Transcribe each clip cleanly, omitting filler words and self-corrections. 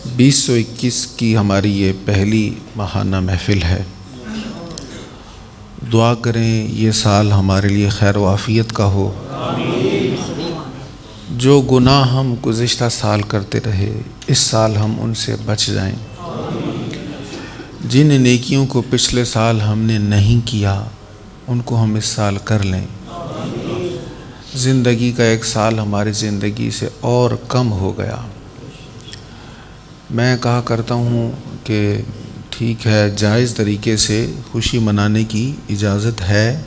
2021 کی ہماری یہ پہلی ماہانہ محفل ہے۔ دعا کریں یہ سال ہمارے لیے خیر و عافیت کا ہو۔ جو گناہ ہم گزشتہ سال کرتے رہے اس سال ہم ان سے بچ جائیں۔ جن نیکیوں کو پچھلے سال ہم نے نہیں کیا ان کو ہم اس سال کر لیں۔ زندگی کا ایک سال ہماری زندگی سے اور کم ہو گیا۔ میں کہا کرتا ہوں کہ ٹھیک ہے، جائز طریقے سے خوشی منانے کی اجازت ہے۔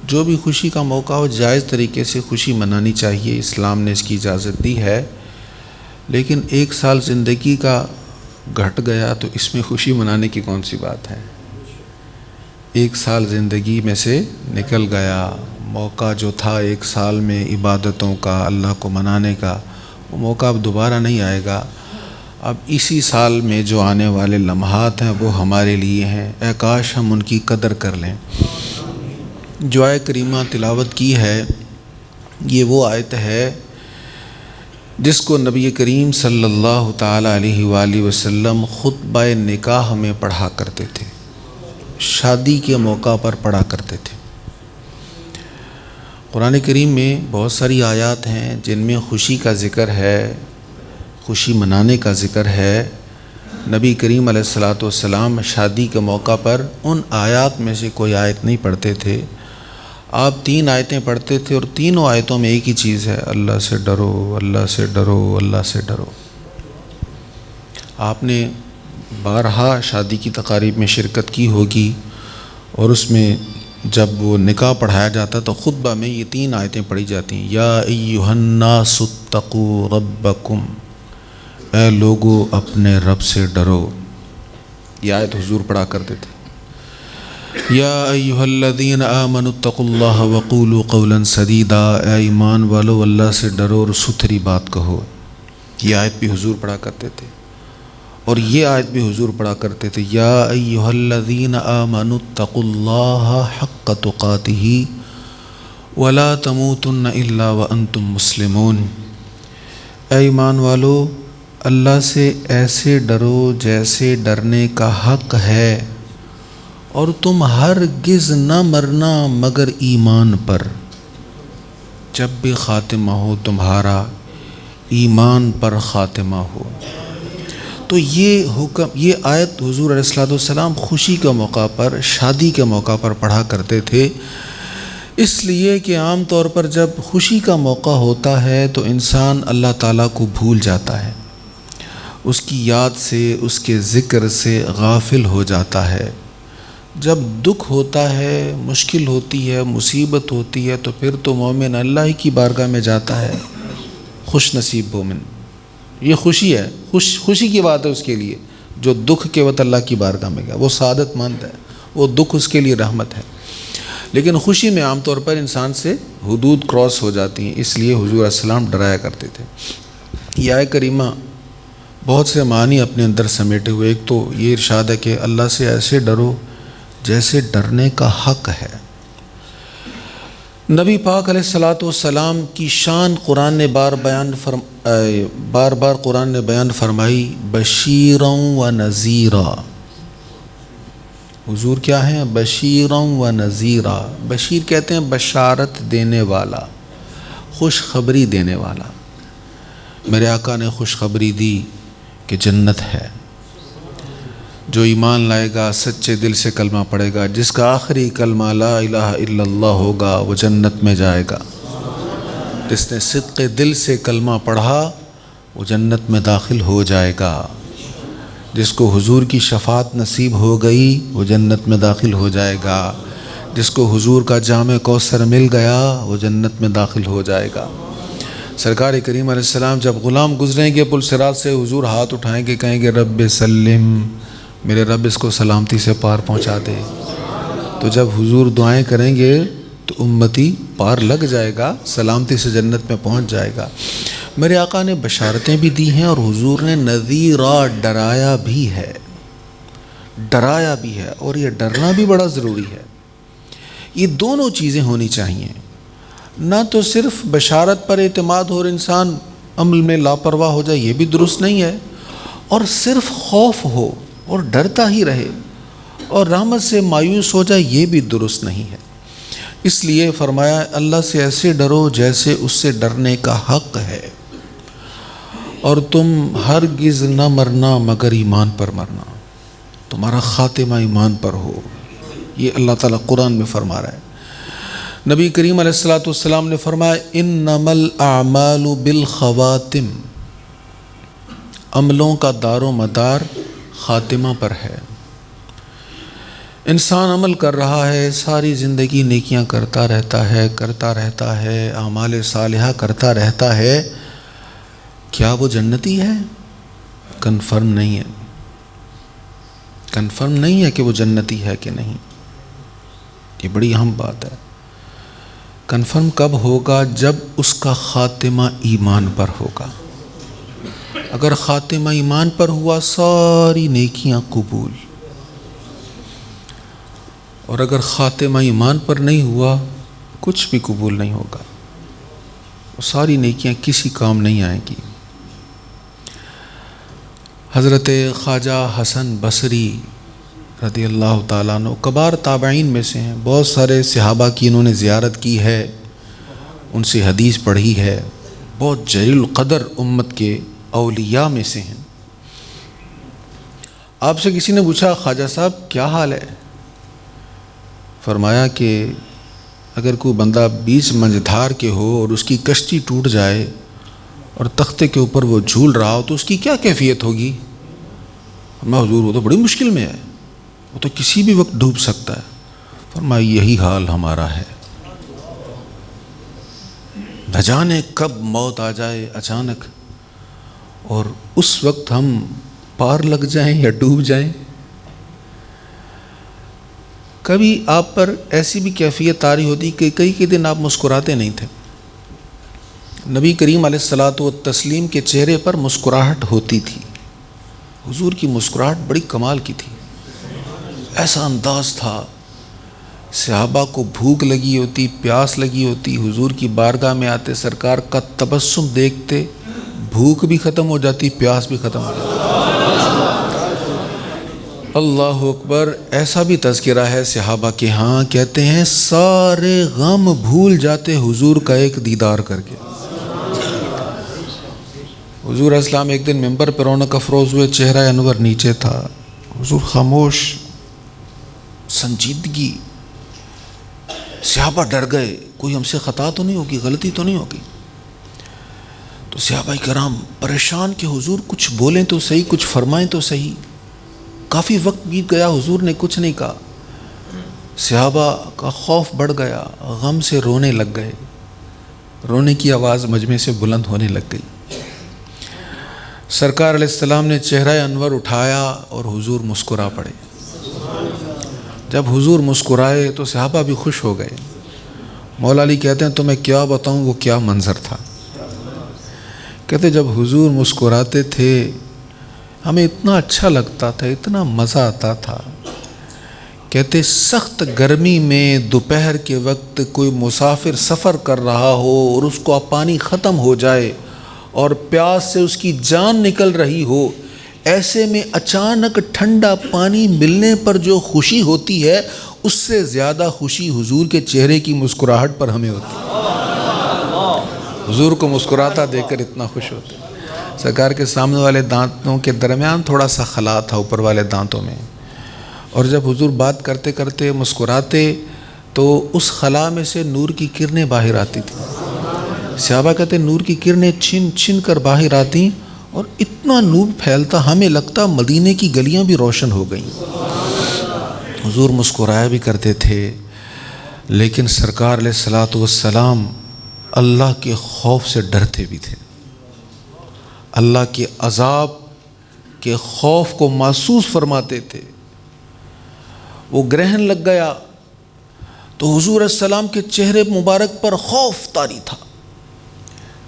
جو بھی خوشی کا موقع ہو جائز طریقے سے خوشی منانی چاہیے، اسلام نے اس کی اجازت دی ہے۔ لیکن ایک سال زندگی کا گھٹ گیا تو اس میں خوشی منانے کی کون سی بات ہے؟ ایک سال زندگی میں سے نکل گیا، موقع جو تھا ایک سال میں عبادتوں کا، اللہ کو منانے کا، وہ موقع اب دوبارہ نہیں آئے گا۔ اب اسی سال میں جو آنے والے لمحات ہیں وہ ہمارے لیے ہیں، اے کاش ہم ان کی قدر کر لیں۔ جو آیت کریمہ تلاوت کی ہے یہ وہ آیت ہے جس کو نبی کریم صلی اللہ تعالیٰ علیہ وآلہ وسلم خطبہ نکاح میں پڑھا کرتے تھے، شادی کے موقع پر پڑھا کرتے تھے۔ قرآن کریم میں بہت ساری آیات ہیں جن میں خوشی کا ذکر ہے، خوشی منانے کا ذکر ہے۔ نبی کریم علیہ الصلاۃ والسلام شادی کے موقع پر ان آیات میں سے کوئی آیت نہیں پڑھتے تھے۔ آپ 3 آیتیں پڑھتے تھے اور تینوں آیتوں میں ایک ہی چیز ہے، اللہ سے ڈرو، اللہ سے ڈرو، اللہ سے ڈرو۔ آپ نے بارہا شادی کی تقاریب میں شرکت کی ہوگی اور اس میں جب وہ نکاح پڑھایا جاتا تو خطبہ میں یہ 3 آیتیں پڑھی جاتی ہیں۔ یا ایھا الناس اتقوا ربکم، اے لوگو اپنے رب سے ڈرو۔ یہ آیت حضور پڑھا کرتے تھے۔ یا ایھا الذین آمنوا اتقوا اللہ وقولوا قولا سدیدا، اے ایمان والو اللہ سے ڈرو اور ستھری بات کہو۔ یہ آیت بھی حضور پڑھا کرتے تھے اور یہ آیت بھی حضور پڑھا کرتے تھے، یا ایھا الذین آمنوا اتقوا اللہ حق تقاتہ ولا تموتن الا وانتم مسلمون۔ اے ایمان والو اللہ سے ایسے ڈرو جیسے ڈرنے کا حق ہے، اور تم ہرگز نہ مرنا مگر ایمان پر۔ جب بھی خاتمہ ہو تمہارا ایمان پر خاتمہ ہو۔ تو یہ آیت حضور علیہ الصلوۃ والسلام خوشی کے موقع پر، شادی کے موقع پر پڑھا کرتے تھے، اس لیے کہ عام طور پر جب خوشی کا موقع ہوتا ہے تو انسان اللہ تعالیٰ کو بھول جاتا ہے، اس کی یاد سے، اس کے ذکر سے غافل ہو جاتا ہے۔ جب دکھ ہوتا ہے، مشکل ہوتی ہے، مصیبت ہوتی ہے تو پھر تو مومن اللہ ہی کی بارگاہ میں جاتا ہے، خوش نصیب مومن۔ یہ خوشی ہے، خوشی کی بات ہے اس کے لیے جو دکھ کے وقت اللہ کی بارگاہ میں گیا، وہ سعادت مند ہے، وہ دکھ اس کے لیے رحمت ہے۔ لیکن خوشی میں عام طور پر انسان سے حدود کراس ہو جاتی ہیں، اس لیے حضور علیہ السلام ڈرایا کرتے تھے۔ یہ آیت کریمہ بہت سے معنی اپنے اندر سمیٹے ہوئے، ایک تو یہ ارشاد ہے کہ اللہ سے ایسے ڈرو جیسے ڈرنے کا حق ہے۔ نبی پاک علیہ الصلوۃ والسلام کی شان قرآن نے بار بار قرآن نے بیان فرمائی، بشیرا و نذیرا۔ حضور کیا ہیں؟ بشیرا و نذیرا۔ بشیر کہتے ہیں بشارت دینے والا، خوشخبری دینے والا۔ میرے آقا نے خوشخبری دی کہ جنت ہے۔ جو ایمان لائے گا، سچے دل سے کلمہ پڑھے گا، جس کا آخری کلمہ لا الہ الا اللہ ہوگا وہ جنت میں جائے گا۔ جس نے صدق دل سے کلمہ پڑھا وہ جنت میں داخل ہو جائے گا۔ جس کو حضور کی شفاعت نصیب ہو گئی وہ جنت میں داخل ہو جائے گا۔ جس کو حضور کا جام کوثر مل گیا وہ جنت میں داخل ہو جائے گا۔ سرکار کریم علیہ السلام جب غلام گزریں گے پل صراط سے، حضور ہاتھ اٹھائیں گے، کہیں گے رب سلم، میرے رب اس کو سلامتی سے پار پہنچا دے۔ تو جب حضور دعائیں کریں گے تو امتی پار لگ جائے گا، سلامتی سے جنت میں پہنچ جائے گا۔ میرے آقا نے بشارتیں بھی دی ہیں اور حضور نے نذیرا ڈرایا بھی ہے، ڈرایا بھی ہے، اور یہ ڈرنا بھی بڑا ضروری ہے۔ یہ دونوں چیزیں ہونی چاہیے، نہ تو صرف بشارت پر اعتماد ہو اور انسان عمل میں لاپرواہ ہو جائے، یہ بھی درست نہیں ہے، اور صرف خوف ہو اور ڈرتا ہی رہے اور رحمت سے مایوس ہو جائے، یہ بھی درست نہیں ہے۔ اس لیے فرمایا اللہ سے ایسے ڈرو جیسے اس سے ڈرنے کا حق ہے، اور تم ہرگز نہ مرنا مگر ایمان پر مرنا، تمہارا خاتمہ ایمان پر ہو۔ یہ اللہ تعالیٰ قرآن میں فرما رہا ہے۔ نبی کریم علیہ الصلوۃ والسلام نے فرمایا انما الاعمال بالخواتم، عملوں کا دار و مدار خاتمہ پر ہے۔ انسان عمل کر رہا ہے، ساری زندگی نیکیاں کرتا رہتا ہے، اعمال صالحہ کرتا رہتا ہے، کیا وہ جنتی ہے؟ کنفرم نہیں ہے کہ وہ جنتی ہے کہ نہیں۔ یہ بڑی اہم بات ہے۔ کنفرم کب ہوگا؟ جب اس کا خاتمہ ایمان پر ہوگا۔ اگر خاتمہ ایمان پر ہوا ساری نیکیاں قبول، اور اگر خاتمہ ایمان پر نہیں ہوا کچھ بھی قبول نہیں ہوگا، وہ ساری نیکیاں کسی کام نہیں آئیں گی۔ حضرت خواجہ حسن بصری رضی اللہ تعالیٰ عنہ کبار تابعین میں سے ہیں، بہت سارے صحابہ کی انہوں نے زیارت کی ہے، ان سے حدیث پڑھی ہے، بہت جلیل القدر امت کے اولیاء میں سے ہیں۔ آپ سے کسی نے پوچھا خواجہ صاحب کیا حال ہے؟ فرمایا کہ اگر کوئی بندہ بیچ منجھدار کے ہو اور اس کی کشتی ٹوٹ جائے اور تختے کے اوپر وہ جھول رہا ہو تو اس کی کیا کیفیت ہوگی؟ فرمایا حضور وہ تو بڑی مشکل میں ہے، وہ تو کسی بھی وقت ڈوب سکتا ہے۔ فرمایا یہی حال ہمارا ہے، نہ جانے کب موت آ جائے اچانک اور اس وقت ہم پار لگ جائیں یا ڈوب جائیں۔ کبھی آپ پر ایسی بھی کیفیت طاری ہوتی کہ کئی دن آپ مسکراتے نہیں تھے۔ نبی کریم علیہ الصلوۃ والتسلیم کے چہرے پر مسکراہٹ ہوتی تھی، حضور کی مسکراہٹ بڑی کمال کی تھی، ایسا انداز تھا، صحابہ کو بھوک لگی ہوتی، پیاس لگی ہوتی، حضور کی بارگاہ میں آتے، سرکار کا تبسم دیکھتے، بھوک بھی ختم ہو جاتی، پیاس بھی ختم ہو جاتی۔ اللہ اکبر، ایسا بھی تذکرہ ہے صحابہ کے ہاں، کہتے ہیں سارے غم بھول جاتے حضور کا ایک دیدار کر کے۔ حضور علیہ السلام ایک دن ممبر پر رونق افروز ہوئے، چہرہ انور نیچے تھا، حضور خاموش، سنجیدگی، صحابہ ڈر گئے کوئی ہم سے خطا تو نہیں ہوگی، غلطی تو نہیں ہوگی۔ تو صحابہ کرام پریشان کہ حضور کچھ بولیں تو صحیح، کچھ فرمائیں تو صحیح۔ کافی وقت بیت گیا، حضور نے کچھ نہیں کہا، صحابہ کا خوف بڑھ گیا، غم سے رونے لگ گئے، رونے کی آواز مجمع سے بلند ہونے لگ گئی۔ سرکار علیہ السلام نے چہرہ انور اٹھایا اور حضور مسکرا پڑے۔ جب حضور مسکرائے تو صحابہ بھی خوش ہو گئے۔ مولا علی کہتے ہیں تمہیں کیا بتاؤں وہ کیا منظر تھا۔ کہتے جب حضور مسکراتے تھے ہمیں اتنا اچھا لگتا تھا، اتنا مزہ آتا تھا۔ کہتے سخت گرمی میں دوپہر کے وقت کوئی مسافر سفر کر رہا ہو اور اس کو پانی ختم ہو جائے اور پیاس سے اس کی جان نکل رہی ہو، ایسے میں اچانک ٹھنڈا پانی ملنے پر جو خوشی ہوتی ہے اس سے زیادہ خوشی حضور کے چہرے کی مسکراہٹ پر ہمیں ہوتی ہے۔ حضور کو مسکراتا دیکھ کر اتنا خوش ہوتے ہیں۔ سرکار کے سامنے والے دانتوں کے درمیان تھوڑا سا خلا تھا اوپر والے دانتوں میں، اور جب حضور بات کرتے کرتے مسکراتے تو اس خلا میں سے نور کی کرنیں باہر آتی تھیں۔ صحابہ کہتے نور کی کرنیں چھن چھن کر باہر آتی اور اتنا نور پھیلتا ہمیں لگتا مدینے کی گلیاں بھی روشن ہو گئیں۔ حضور مسکرایا بھی کرتے تھے، لیکن سرکار علیہ الصلوۃ والسلام اللہ کے خوف سے ڈرتے بھی تھے، اللہ کے عذاب کے خوف کو محسوس فرماتے تھے۔ وہ گرہن لگ گیا تو حضور علیہ السلام کے چہرے مبارک پر خوف طاری تھا۔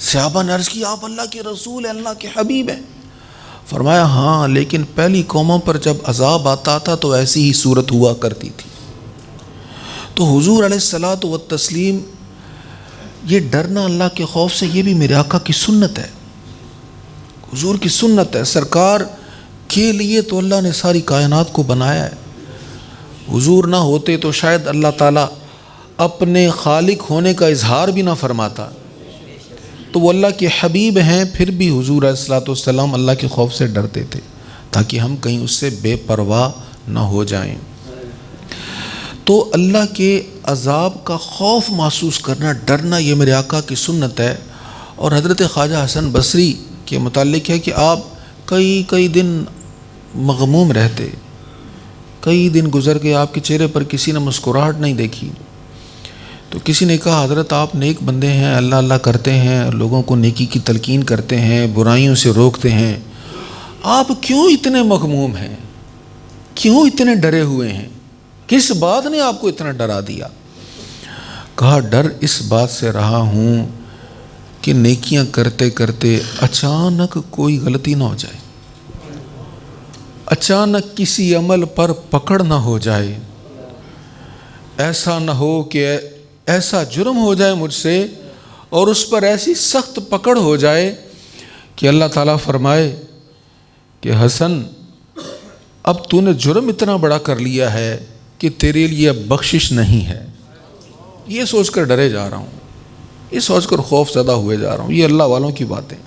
صحابہ نے عرض کی آپ اللہ کے رسول ہیں، اللہ کے حبیب ہیں؟ فرمایا ہاں، لیکن پہلی قوموں پر جب عذاب آتا تھا تو ایسی ہی صورت ہوا کرتی تھی۔ تو حضور علیہ الصلوۃ والتسلیم یہ ڈرنا اللہ کے خوف سے، یہ بھی میرے آقا کی سنت ہے، حضور کی سنت ہے۔ سرکار کے لیے تو اللہ نے ساری کائنات کو بنایا ہے۔ حضور نہ ہوتے تو شاید اللہ تعالیٰ اپنے خالق ہونے کا اظہار بھی نہ فرماتا۔ تو وہ اللہ کے حبیب ہیں، پھر بھی حضور علیہ الصلوۃ والسلام اللہ کے خوف سے ڈرتے تھے تاکہ ہم کہیں اس سے بے پرواہ نہ ہو جائیں۔ تو اللہ کے عذاب کا خوف محسوس کرنا، ڈرنا، یہ میرے آقا کی سنت ہے۔ اور حضرت خواجہ حسن بصری کے متعلق ہے کہ آپ کئی دن مغموم رہتے، کئی دن گزر گئے، آپ کے چہرے پر کسی نے مسکراہٹ نہیں دیکھی۔ تو کسی نے کہا حضرت آپ نیک بندے ہیں، اللہ اللہ کرتے ہیں، لوگوں کو نیکی کی تلقین کرتے ہیں، برائیوں سے روکتے ہیں، آپ کیوں اتنے مغموم ہیں، کیوں اتنے ڈرے ہوئے ہیں، کس بات نے آپ کو اتنا ڈرا دیا؟ کہا ڈر اس بات سے رہا ہوں کہ نیکیاں کرتے کرتے اچانک کوئی غلطی نہ ہو جائے، اچانک کسی عمل پر پکڑ نہ ہو جائے، ایسا نہ ہو کہ ایسا جرم ہو جائے مجھ سے اور اس پر ایسی سخت پکڑ ہو جائے کہ اللہ تعالیٰ فرمائے کہ حسن اب تو نے جرم اتنا بڑا کر لیا ہے کہ تیرے لیے اب بخشش نہیں ہے۔ یہ سوچ کر ڈرے جا رہا ہوں، یہ سوچ کر خوف زدہ ہوئے جا رہا ہوں۔ یہ اللہ والوں کی باتیں۔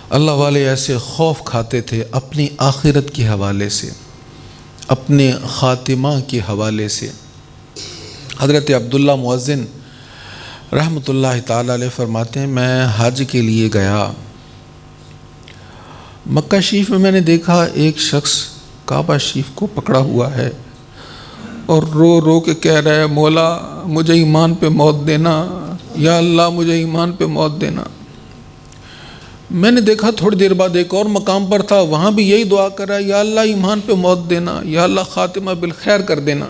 اللہ والے ایسے خوف کھاتے تھے اپنی آخرت کے حوالے سے، اپنے خاتمہ کے حوالے سے۔ حضرت عبداللہ مؤذن رحمۃ اللہ تعالی علیہ فرماتے ہیں میں حج کے لیے گیا، مکہ شریف میں نے دیکھا ایک شخص کعبہ شریف کو پکڑا ہوا ہے اور رو رو کے کہہ رہا ہے مولا مجھے ایمان پہ موت دینا، یا اللہ مجھے ایمان پہ موت دینا۔ میں نے دیکھا تھوڑی دیر بعد ایک اور مقام پر تھا، وہاں بھی یہی دعا کر رہا ہے یا اللہ ایمان پہ موت دینا، یا اللہ خاتمہ بالخیر کر دینا۔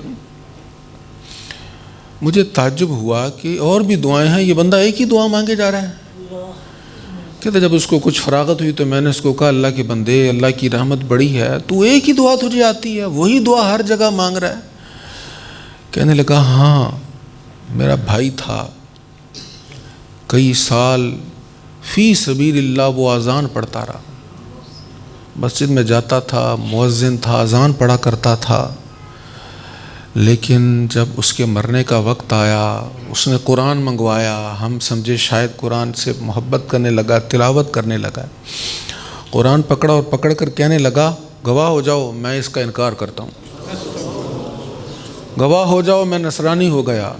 مجھے تعجب ہوا کہ اور بھی دعائیں ہیں، یہ بندہ ایک ہی دعا مانگے جا رہا ہے۔ کہتے جب اس کو کچھ فراغت ہوئی تو میں نے اس کو کہا اللہ کے بندے اللہ کی رحمت بڑی ہے، تو ایک ہی دعا تجھے آتی ہے، وہی دعا ہر جگہ مانگ رہا ہے؟ کہنے لگا ہاں میرا بھائی تھا، کئی سال فی سبیل اللہ وہ اذان پڑھتا رہا، مسجد میں جاتا تھا، مؤذن تھا، اذان پڑھا کرتا تھا، لیکن جب اس کے مرنے کا وقت آیا اس نے قرآن منگوایا، ہم سمجھے شاید قرآن سے محبت کرنے لگا، تلاوت کرنے لگا، قرآن پکڑا اور پکڑ کر کہنے لگا گواہ ہو جاؤ میں اس کا انکار کرتا ہوں، گواہ ہو جاؤ میں نصرانی ہو گیا۔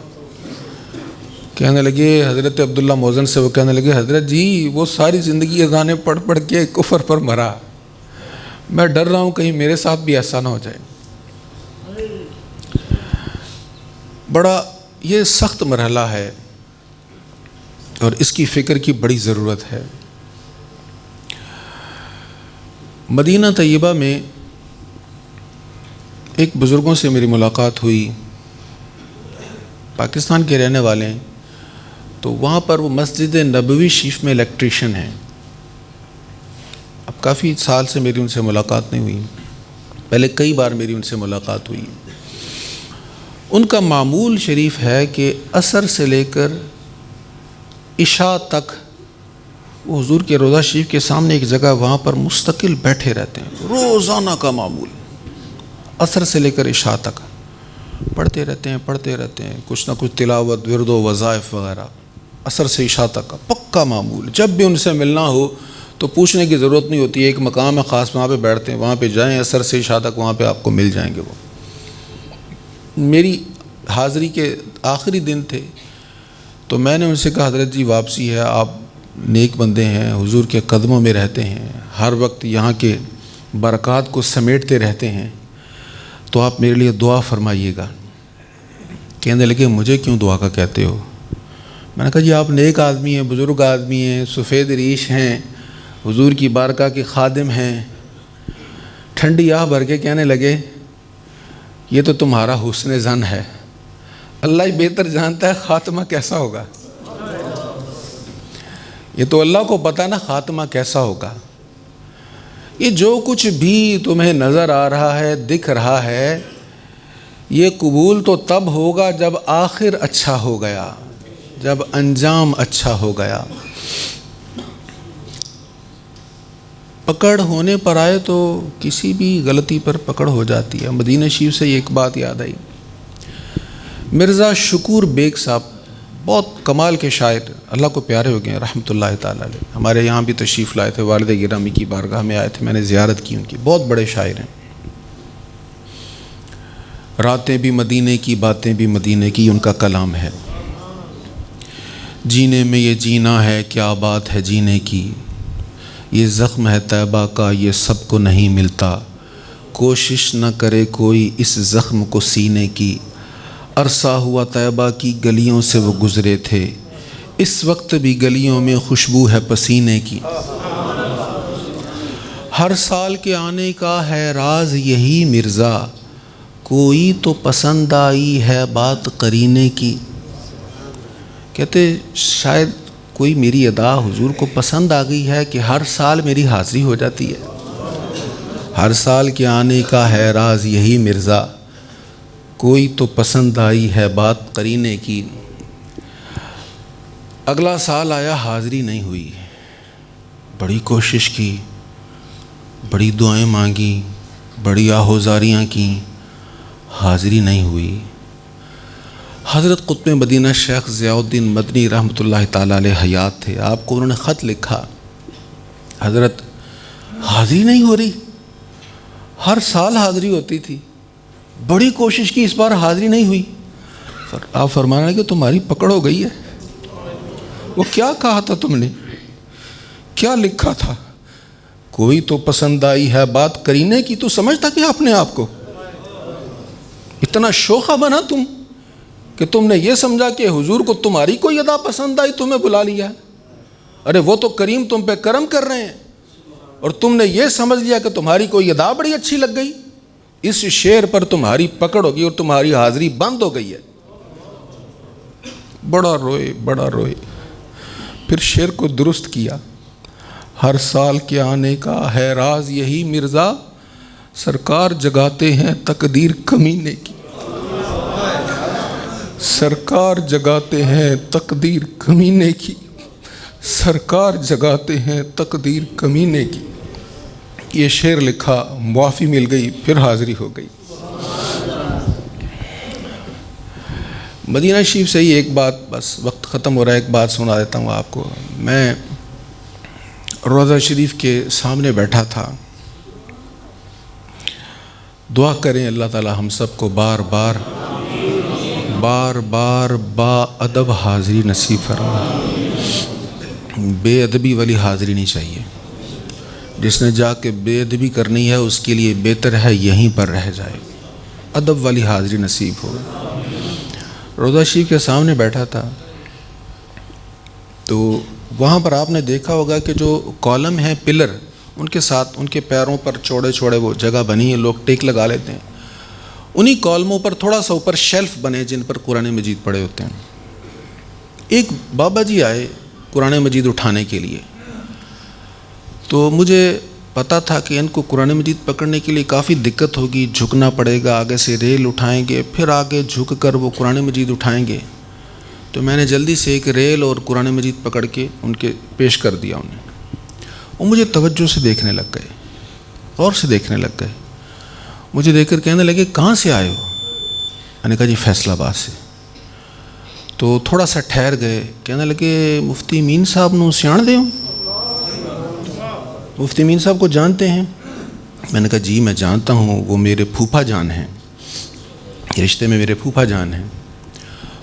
کہنے لگے حضرت عبداللہ مؤذن سے، وہ کہنے لگے حضرت جی وہ ساری زندگی اذانیں پڑھ پڑھ کے کفر پر مرا، میں ڈر رہا ہوں کہیں میرے ساتھ بھی ایسا نہ ہو جائے۔ بڑا یہ سخت مرحلہ ہے اور اس کی فکر کی بڑی ضرورت ہے۔ مدینہ طیبہ میں ایک بزرگوں سے میری ملاقات ہوئی، پاکستان کے رہنے والے ہیں، تو وہاں پر وہ مسجد نبوی شریف میں الیکٹریشین ہیں۔ اب کافی سال سے میری ان سے ملاقات نہیں ہوئی، پہلے کئی بار میری ان سے ملاقات ہوئی۔ ان کا معمول شریف ہے کہ عصر سے لے کر عشاء تک وہ حضور کے روضہ شریف کے سامنے ایک جگہ وہاں پر مستقل بیٹھے رہتے ہیں، روزانہ کا معمول، عصر سے لے کر عشاء تک پڑھتے رہتے ہیں کچھ نہ کچھ تلاوت، ورد و وظائف وغیرہ، عصر سے عشاء تک کا پکا معمول۔ جب بھی ان سے ملنا ہو تو پوچھنے کی ضرورت نہیں ہوتی، ایک مقام ہے خاص وہاں پہ بیٹھتے ہیں، وہاں پہ جائیں عصر سے عشاء تک، وہاں پہ آپ کو مل جائیں گے وہ۔ میری حاضری کے آخری دن تھے تو میں نے ان سے کہا حضرت جی واپسی ہے، آپ نیک بندے ہیں، حضور کے قدموں میں رہتے ہیں، ہر وقت یہاں کے برکات کو سمیٹتے رہتے ہیں، تو آپ میرے لیے دعا فرمائیے گا۔ کہنے لگے مجھے کیوں دعا کا کہتے ہو؟ میں نے کہا جی آپ نیک آدمی ہیں، بزرگ آدمی ہیں، سفید ریش ہیں، حضور کی بارگاہ کے خادم ہیں۔ ٹھنڈی آہ بھر کے کہنے لگے یہ تو تمہارا حسن ظن ہے، اللہ ہی بہتر جانتا ہے خاتمہ کیسا ہوگا، یہ تو اللہ کو پتہ نا خاتمہ کیسا ہوگا۔ یہ جو کچھ بھی تمہیں نظر آ رہا ہے، دکھ رہا ہے، یہ قبول تو تب ہوگا جب آخر اچھا ہو گیا، جب انجام اچھا ہو گیا۔ پکڑ ہونے پر آئے تو کسی بھی غلطی پر پکڑ ہو جاتی ہے۔ مدینہ شریف سے ایک بات یاد آئی، مرزا شکور بیگ صاحب بہت کمال کے شاعر، اللہ کو پیارے ہو گئے ہیں رحمۃ اللہ تعالیٰ علیہ، ہمارے یہاں بھی تشریف لائے تھے، والد گرامی کی بارگاہ میں آئے تھے، میں نے زیارت کی ان کی، بہت بڑے شاعر ہیں۔ راتیں بھی مدینے کی، باتیں بھی مدینے کی، ان کا کلام ہے۔ جینے میں یہ جینا ہے، کیا بات ہے جینے کی، یہ زخم ہے طیبہ کا، یہ سب کو نہیں ملتا، کوشش نہ کرے کوئی اس زخم کو سینے کی، عرصہ ہوا طیبہ کی گلیوں سے وہ گزرے تھے، اس وقت بھی گلیوں میں خوشبو ہے پسینے کی، ہر سال کے آنے کا ہے راز یہی مرزا، کوئی تو پسند آئی ہے بات قرینے کی۔ کہتے شاید کوئی میری ادا حضور کو پسند آ گئی ہے کہ ہر سال میری حاضری ہو جاتی ہے، ہر سال کے آنے کا ہے راز یہی مرزا، کوئی تو پسند آئی ہے بات قرینے کی۔ اگلا سال آیا، حاضری نہیں ہوئی، بڑی کوشش کی، بڑی دعائیں مانگی، بڑی آہوزاریاں کیں، حاضری نہیں ہوئی۔ حضرت قطب مدینہ شیخ ضیاء الدین مدنی رحمۃ اللہ تعالیٰ علیہ حیات تھے، آپ کو انہوں نے خط لکھا، حضرت حاضری نہیں ہو رہی، ہر سال حاضری ہوتی تھی، بڑی کوشش کی، اس بار حاضری نہیں ہوئی۔ آپ فرمانا کہ تمہاری پکڑ ہو گئی ہے، وہ کیا کہا تھا تم نے، کیا لکھا تھا، کوئی تو پسند آئی ہے بات کرینے کی، تو سمجھتا کہ اپنے آپ کو اتنا شوخہ بنا تم کہ تم نے یہ سمجھا کہ حضور کو تمہاری کوئی ادا پسند آئی، تمہیں بلا لیا، ارے وہ تو کریم تم پہ کرم کر رہے ہیں، اور تم نے یہ سمجھ لیا کہ تمہاری کوئی ادا بڑی اچھی لگ گئی، اس شعر پر تمہاری پکڑ ہوگی اور تمہاری حاضری بند ہو گئی ہے۔ بڑا روئے، بڑا روئے، پھر شعر کو درست کیا، ہر سال کے آنے کا ہے راز یہی مرزا، سرکار جگاتے ہیں تقدیر کمینے کی، سرکار جگاتے ہیں تقدیر کمینے کی، سرکار جگاتے ہیں تقدیر کمینے کی۔ یہ شعر لکھا، معافی مل گئی، پھر حاضری ہو گئی۔ مدینہ شریف سے ہی ایک بات، بس وقت ختم ہو رہا ہے، ایک بات سنا دیتا ہوں آپ کو۔ میں روضہ شریف کے سامنے بیٹھا تھا، دعا کریں اللہ تعالی ہم سب کو بار بار با ادب حاضری نصیب فرمائے۔ بے ادبی والی حاضری نہیں چاہیے، جس نے جا کے بے ادبی کرنی ہے اس کے لیے بہتر ہے یہیں پر رہ جائے، ادب والی حاضری نصیب ہو۔ روضہ شریف کے سامنے بیٹھا تھا تو وہاں پر آپ نے دیکھا ہوگا کہ جو کالم ہیں، پلر، ان کے ساتھ ان کے پیروں پر چوڑے چوڑے وہ جگہ بنی ہے، لوگ ٹیک لگا لیتے ہیں، انہی کالموں پر تھوڑا سا اوپر شیلف بنے جن پر قرآن مجید پڑے ہوتے ہیں۔ ایک بابا جی آئے قرآن مجید اٹھانے کے لیے، تو مجھے پتا تھا کہ ان کو قرآن مجید پکڑنے کے لیے کافی دقت ہوگی، جھکنا پڑے گا، آگے سے ریل اٹھائیں گے، پھر آگے جھک کر وہ قرآن مجید اٹھائیں گے، تو میں نے جلدی سے ایک ریل اور قرآن مجید پکڑ کے ان کے پیش کر دیا انہیں۔ وہ مجھے توجہ سے دیکھنے لگ گئے، غور سے دیکھنے لگ گئے، مجھے دیکھ کر کہنے لگے کہاں سے آئے ہو؟ میں نے کہا جی فیصل آباد سے۔ تو تھوڑا سا ٹھہر گئے، کہنے لگے مفتی امین صاحب نو سیاڑ دے ہوں، مفتی امین صاحب کو جانتے ہیں؟ میں نے کہا جی میں جانتا ہوں، وہ میرے پھوپھا جان ہیں، رشتے میں میرے پھوپھا جان ہیں۔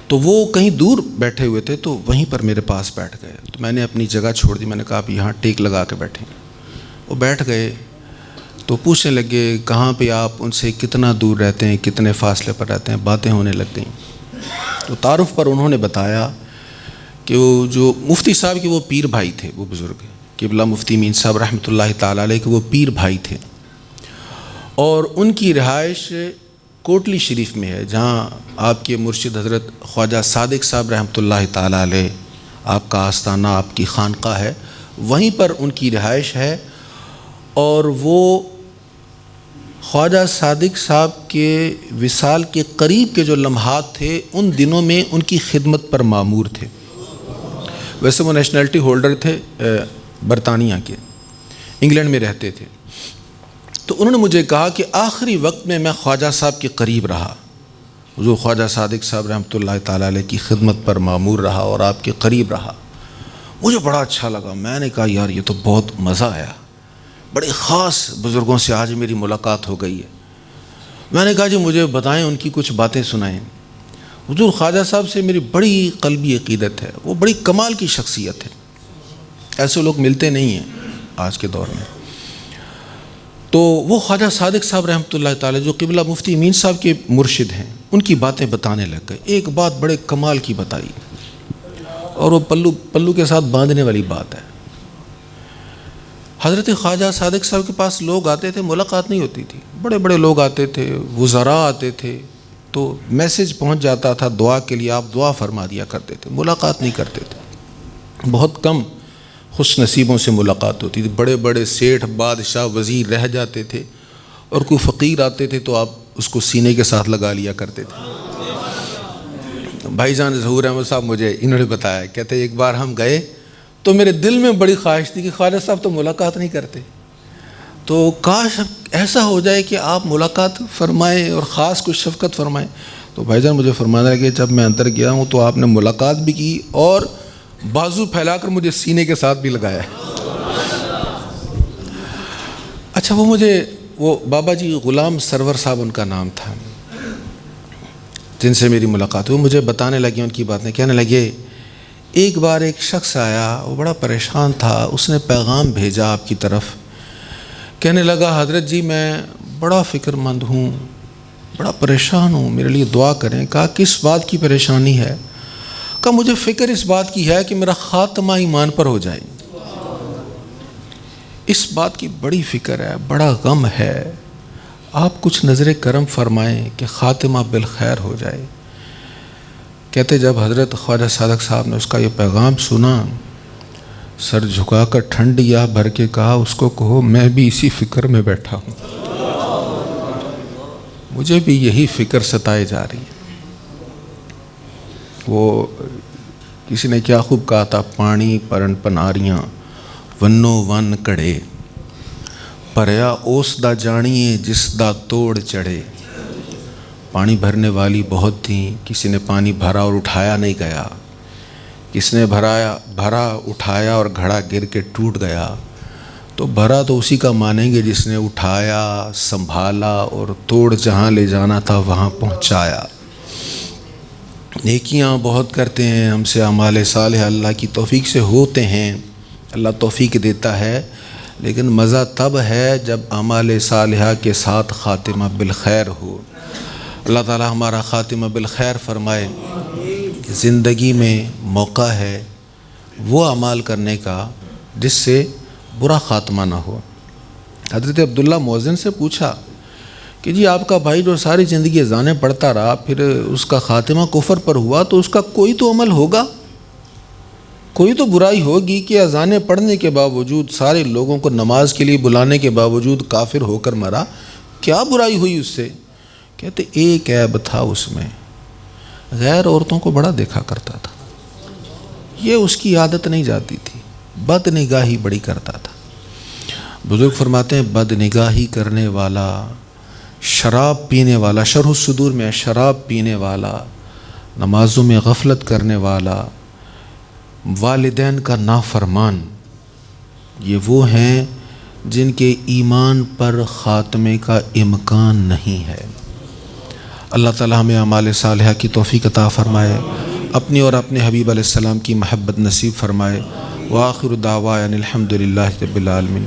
تو وہ کہیں دور بیٹھے ہوئے تھے تو وہیں پر میرے پاس بیٹھ گئے، تو میں نے اپنی جگہ چھوڑ دی، میں نے کہا آپ یہاں ٹیک لگا کے بیٹھیں۔ وہ بیٹھ گئے تو پوچھنے لگے کہاں پہ آپ ان سے کتنا دور رہتے ہیں، کتنے فاصلے پر رہتے ہیں، باتیں ہونے لگ گئیں۔ تو تعارف پر انہوں نے بتایا کہ وہ جو مفتی صاحب کے وہ پیر بھائی تھے، وہ بزرگ قبلہ مفتی امین صاحب رحمۃ اللہ تعالیٰ علیہ کے وہ پیر بھائی تھے، اور ان کی رہائش کوٹلی شریف میں ہے، جہاں آپ کے مرشد حضرت خواجہ صادق صاحب رحمۃ اللہ تعالیٰ علیہ، آپ کا آستانہ، آپ کی خانقاہ ہے، وہیں پر ان کی رہائش ہے۔ اور وہ خواجہ صادق صاحب کے وصال کے قریب کے جو لمحات تھے، ان دنوں میں ان کی خدمت پر مامور تھے۔ ویسے وہ نیشنلٹی ہولڈر تھے برطانیہ کے، انگلینڈ میں رہتے تھے. تو انہوں نے مجھے کہا کہ آخری وقت میں خواجہ صاحب کے قریب رہا. حضور خواجہ صادق صاحب رحمۃ اللہ تعالیٰ علیہ کی خدمت پر مامور رہا اور آپ کے قریب رہا. مجھے بڑا اچھا لگا. میں نے کہا یار یہ تو بہت مزہ آیا, بڑے خاص بزرگوں سے آج میری ملاقات ہو گئی ہے. میں نے کہا جی مجھے بتائیں, ان کی کچھ باتیں سنائیں. حضور خواجہ صاحب سے میری بڑی قلبی عقیدت ہے, وہ بڑی کمال کی شخصیت ہے, ایسے لوگ ملتے نہیں ہیں آج کے دور میں. تو وہ خواجہ صادق صاحب رحمۃ اللہ تعالی جو قبلہ مفتی امین صاحب کے مرشد ہیں, ان کی باتیں بتانے لگ گئے. ایک بات بڑے کمال کی بتائی, اور وہ پلو کے ساتھ باندھنے والی بات ہے. حضرت خواجہ صادق صاحب کے پاس لوگ آتے تھے, ملاقات نہیں ہوتی تھی. بڑے بڑے لوگ آتے تھے, وزراء آتے تھے, تو میسج پہنچ جاتا تھا دعا کے لیے, آپ دعا فرما دیا کرتے تھے, ملاقات نہیں کرتے تھے. بہت کم خوش نصیبوں سے ملاقات ہوتی تھی. بڑے بڑے سیٹھ, بادشاہ, وزیر رہ جاتے تھے, اور کوئی فقیر آتے تھے تو آپ اس کو سینے کے ساتھ لگا لیا کرتے تھے. بھائی جان ظہور احمد صاحب مجھے انہوں نے بتایا, کہتے ایک بار ہم گئے تو میرے دل میں بڑی خواہش تھی کہ خواجہ صاحب تو ملاقات نہیں کرتے, تو کاش ایسا ہو جائے کہ آپ ملاقات فرمائیں اور خاص کچھ شفقت فرمائیں. تو بھائی جان مجھے فرمانا ہے کہ جب میں اندر گیا ہوں تو آپ نے ملاقات بھی کی اور بازو پھیلا کر مجھے سینے کے ساتھ بھی لگایا ہے. اچھا وہ بابا جی غلام سرور صاحب ان کا نام تھا, جن سے میری ملاقات ہوئی, وہ مجھے بتانے لگے ان کی باتیں. کہنے لگے ایک بار ایک شخص آیا, وہ بڑا پریشان تھا, اس نے پیغام بھیجا آپ کی طرف. کہنے لگا حضرت جی میں بڑا فکر مند ہوں, بڑا پریشان ہوں, میرے لیے دعا کریں. کہا کس بات کی پریشانی ہے؟ کہا مجھے فکر اس بات کی ہے کہ میرا خاتمہ ایمان پر ہو جائے. اس بات کی بڑی فکر ہے, بڑا غم ہے, آپ کچھ نظر کرم فرمائیں کہ خاتمہ بالخیر ہو جائے. کہتے جب حضرت خواجہ صادق صاحب نے اس کا یہ پیغام سنا, سر جھکا کر ٹھنڈی آہ بھر کے کہا اس کو کہو میں بھی اسی فکر میں بیٹھا ہوں, مجھے بھی یہی فکر ستائے جا رہی ہے. وہ کسی نے کیا خوب کہا تھا, پانی پرن پناریاں ونو ون کڑے, پریا اوس دا جانیے جس دا توڑ چڑھے. پانی بھرنے والی بہت تھیں, کسی نے پانی بھرا اور اٹھایا نہیں گیا, کس نے بھرا اٹھایا اور گھڑا گر کے ٹوٹ گیا. تو بھرا تو اسی کا مانیں گے جس نے اٹھایا, سنبھالا اور توڑ جہاں لے جانا تھا وہاں پہنچایا. نیکیاں بہت کرتے ہیں, ہم سے اعمال صالح اللہ کی توفیق سے ہوتے ہیں, اللہ توفیق دیتا ہے, لیکن مزہ تب ہے جب اعمال صالحہ کے ساتھ خاتمہ بالخیر ہو. اللہ تعالی ہمارا خاتمہ بالخیر فرمائے. زندگی میں موقع ہے وہ اعمال کرنے کا جس سے برا خاتمہ نہ ہو. حضرت عبداللہ مؤذن سے پوچھا کہ جی آپ کا بھائی جو ساری زندگی اذانیں پڑھتا رہا, پھر اس کا خاتمہ کفر پر ہوا, تو اس کا کوئی تو عمل ہوگا, کوئی تو برائی ہوگی کہ اذانیں پڑھنے کے باوجود, سارے لوگوں کو نماز کے لیے بلانے کے باوجود کافر ہو کر مرا. کیا برائی ہوئی اس سے؟ کہتے ایک عیب تھا اس میں, غیر عورتوں کو بڑا دیکھا کرتا تھا, یہ اس کی عادت نہیں جاتی تھی, بد نگاہی بڑی کرتا تھا. بزرگ فرماتے ہیں بد نگاہی کرنے والا, شراب پینے والا, شرح الصدور میں شراب پینے والا, نمازوں میں غفلت کرنے والا, والدین کا نافرمان, یہ وہ ہیں جن کے ایمان پر خاتمے کا امکان نہیں ہے. اللہ تعالی ہمیں اعمال صالحہ کی توفیق عطا فرمائے, اپنی اور اپنے حبیب علیہ السلام کی محبت نصیب فرمائے. وآخر دعوانا الحمد للہ رب العالمین.